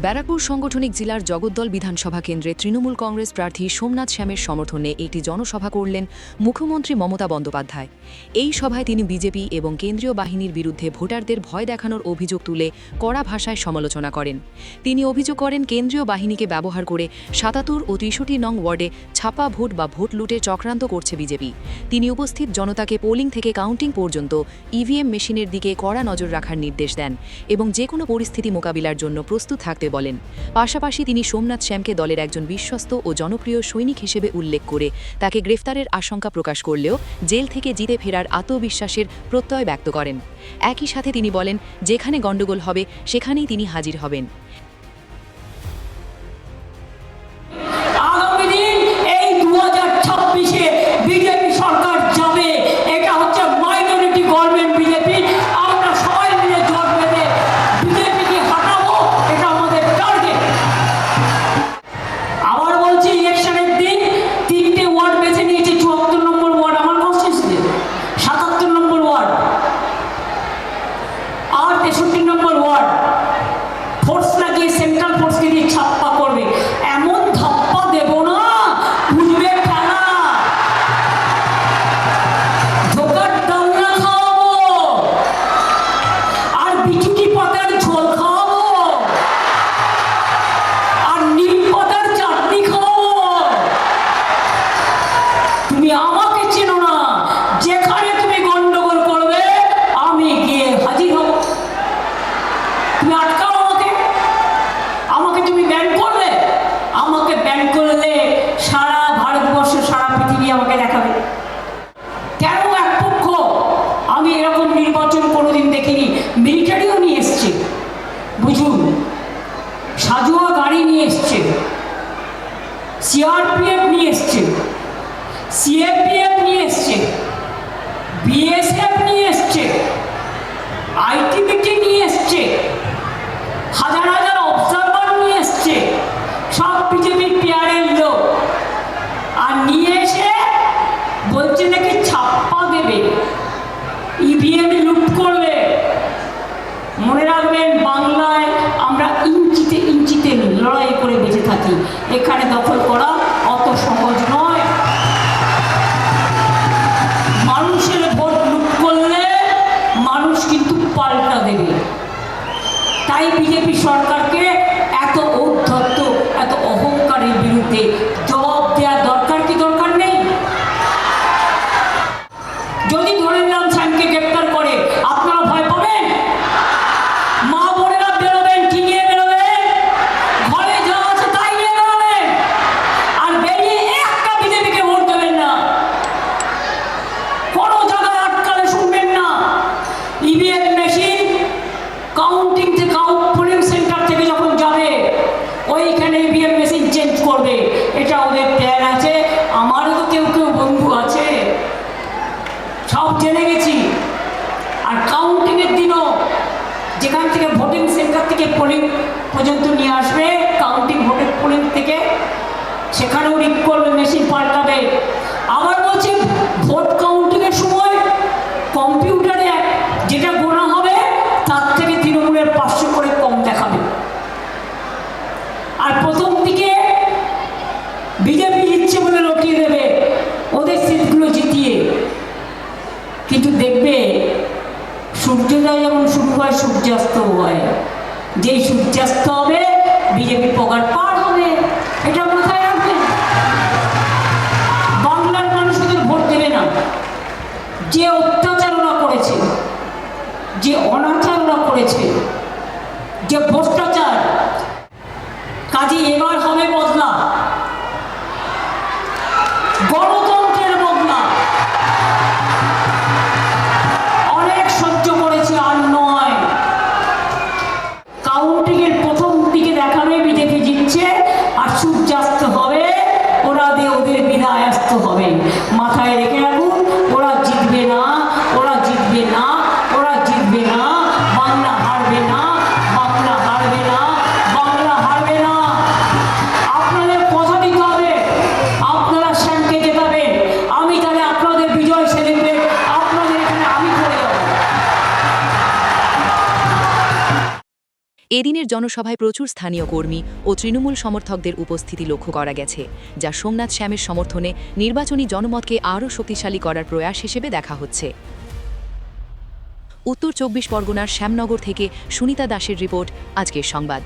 ব্যারাকপুর সাংগঠনিক জেলার জগদ্দল বিধানসভা কেন্দ্রে তৃণমূল কংগ্রেস প্রার্থী সোমনাথ শ্যামের সমর্থনে একটি জনসভা করলেন মুখ্যমন্ত্রী মমতা বন্দ্যোপাধ্যায়। এই সভায় তিনি বিজেপি এবং কেন্দ্রীয় বাহিনীর বিরুদ্ধে ভোটারদের ভয় দেখানোর অভিযোগ তুলে কড়া ভাষায় সমালোচনা করেন। তিনি অভিযোগ করেন কেন্দ্রীয় বাহিনীকে ব্যবহার করে ৭৭ ও ৬৩ নং ওয়ার্ডে ছাপা ভোট বা ভোট লুটে চক্রান্ত করছে বিজেপি। তিনি উপস্থিত জনতাকে পোলিং থেকে কাউন্টিং পর্যন্ত ইভিএম মেশিনের দিকে কড়া নজর রাখার নির্দেশ দেন এবং যে কোনো পরিস্থিতি মোকাবিলার জন্য প্রস্তুত থাকতে বলেন। পাশাপাশি তিনি সোমনাথ শ্যামকে দলের একজন বিশ্বস্ত ও জনপ্রিয় সৈনিক হিসেবে উল্লেখ করে তাকে গ্রেফতারের আশঙ্কা প্রকাশ করলেও জেল থেকে জিতে ফেরার আত্মবিশ্বাসের প্রত্যয় ব্যক্ত করেন। একই সাথে তিনি বলেন, যেখানে গণ্ডগোল হবে সেখানেই তিনি হাজির হবেন। মিলিটারিও নিয়ে এসছে, বুঝুন, সাজোয়া গাড়ি নিয়ে এসছে, সিআরপিএফ নিয়ে এসছে, সিএপিএফ নিয়ে এসছে, বিএসএফ নিয়ে এসছে, আইটিবিটি নিয়ে এসছে, হাজার হাজার অবজারভার নিয়ে এসছে, সব বিজেপির পিয়ারের লোক। আর নিয়ে এসে বলছে নাকি ছাপ্পা দেবে, ইভিএম লুট করবে। মনে রাখবেন, বাংলায় আমরা ইঞ্চিতে ইঞ্চিতে লড়াই করে বেঁচে থাকি, এখানে দখল করা অত সহজ নয়। মানুষের ভোট লুট করলে মানুষ কিন্তু পাল্টা দেবে। তাই বিজেপি সরকারকে এত ঔদ্ধত্য, এত অহংকারের বিরুদ্ধে জবাব দেওয়ার দরকার কি দরকার নেই? যদি ধরে নিলাম শ্যামকে গ্রেপ্তার করে, আপনারা ভয় পাবেন? মা বোনেরা বেরোবেন, কি নিয়ে বেরোবেন? ঘরে যা আছে তাই নিয়ে বেরোবেন, আর বেরিয়ে একটা বিজেপিকে ভোট দেবেন না। কোনো জায়গায় আটকালে শুনবেন না। ইভিএম মেশিন কাউন্টিং থেকে পোলিং সেন্টার থেকে যখন যাবে, ওইখানে ইভিএম মেশিন চেঞ্জ করবে, এটা ওদের প্ল্যান আছে। আমারও তো কেউ কেউ বন্ধু আছে, সব জেনে গেছি। আর কাউন্টিংয়ের দিনও যেখান থেকে ভোটিং সেন্টার থেকে পোলিং পর্যন্ত নিয়ে আসবে, কাউন্টিং ভোটের পোলিং থেকে, সেখানেও রিক করবে, মেশিন পাল্টাবে। আবার বলছে ভোট কাউন্টিংয়ের সময় কম্পিউটারে যেটা গোনা হবে তার থেকে তৃণমূলের 500 করে কম দেখাবে। আর প্রথম দিকে বিজেপি জিতছে বলে লটিয়ে দেবে ওদের সিটগুলো জিতিয়ে। কিন্তু দেখবে সূর্যোদয় যেমন শুরু হয়, সূর্যাস্ত হয়। যেই সূর্যাস্ত হবে বিজেপি পগার পার হবে, এটা মাথায় রাখবেন। বাংলার মানুষ ওদের ভোট দেবে না। যে অত্যাচার ওরা করেছে, যে অনাচার ওরা করেছে, যে ভ্রষ্টাচার, কাজে এবার হবে বদলা, গণতন্ত্রের বদলা। অনেক সহ্য করেছে, আর নয়। কাউন্টিংয়ের প্রথম দিকে দেখাবে বিজেপি জিতছে, আর সূর্যাস্ত হবে, ওরা দিয়ে ওদের বিদায় আসত হবে। মাথায় রেখে রাখুন, ওরা জিতবে না, ওরা জিতবে না, ওরা জিতবে না। বাংলা হারবে না, বাংলা হারবে না, বাংলা হারবে না। আপনাদের এদিনের জনসভায় প্রচুর স্থানীয় কর্মী ও তৃণমূল সমর্থকদের উপস্থিতি লক্ষ্য করা গেছে, যা সোমনাথ শ্যামের সমর্থনে নির্বাচনী জনমতকে আরও শক্তিশালী করার প্রয়াস হিসেবে দেখা হচ্ছে। উত্তর 24 পরগনার শ্যামনগর থেকে সুনিতা দাসের রিপোর্ট, আজকের সংবাদ।